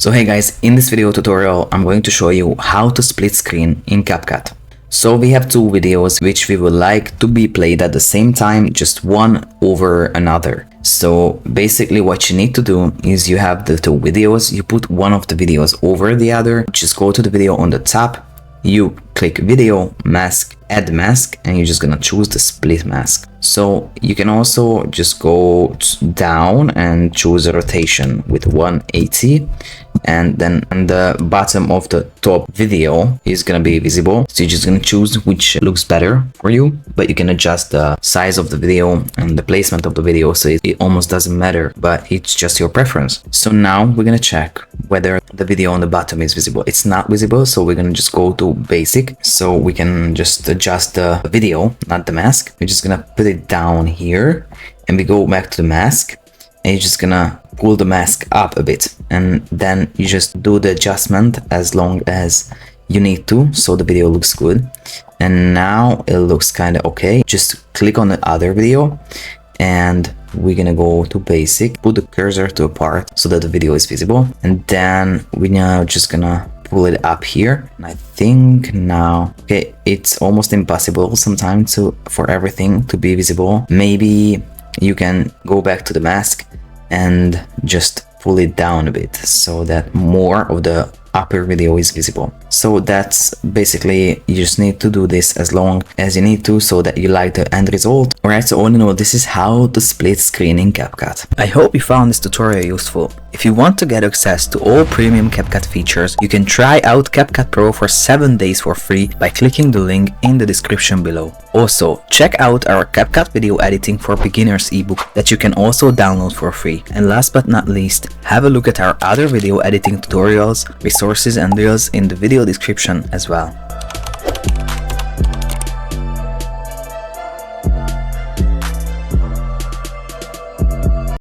So hey guys, in this video tutorial I'm going to show you how to split screen in Capcut. So we have two videos which we would like to be played at the same time, just one over another. So basically what you need to do is you have the two videos, you put one of the videos over the other, just go to the video on the top, you click video, mask, add mask, and you're just gonna choose the split mask. So you can also just go down and choose a rotation with 180, and then on the bottom of the top video is gonna be visible. So you're just gonna choose which looks better for you, but you can adjust the size of the video and the placement of the video, so it almost doesn't matter, but it's just your preference. So now we're gonna check whether the video on the bottom is visible. It's not visible, so we're gonna just go to basic, so we can just adjust the video, not the mask. We're just gonna put it down here, and we go back to the mask, and you're just gonna pull the mask up a bit, and then you just do the adjustment as long as you need to, so the video looks good. And now it looks kind of okay. Just click on the other video, and we're gonna go to basic, put the cursor to a part so that the video is visible, and then we're now just gonna pull it up here. And I think now, okay, it's almost impossible sometimes for everything to be visible. Maybe you can go back to the mask and just pull it down a bit so that more of the upper video is visible. So that's basically, you just need to do this as long as you need to so that you like the end result. Alright, so all in all, this is how to split screen in Capcut. I hope you found this tutorial useful. If you want to get access to all premium Capcut features, you can try out Capcut Pro for 7 days for free by clicking the link in the description below. Also, check out our Capcut Video Editing for Beginners ebook that you can also download for free. And last but not least, have a look at our other video editing tutorials, resources and reels in the video description as well.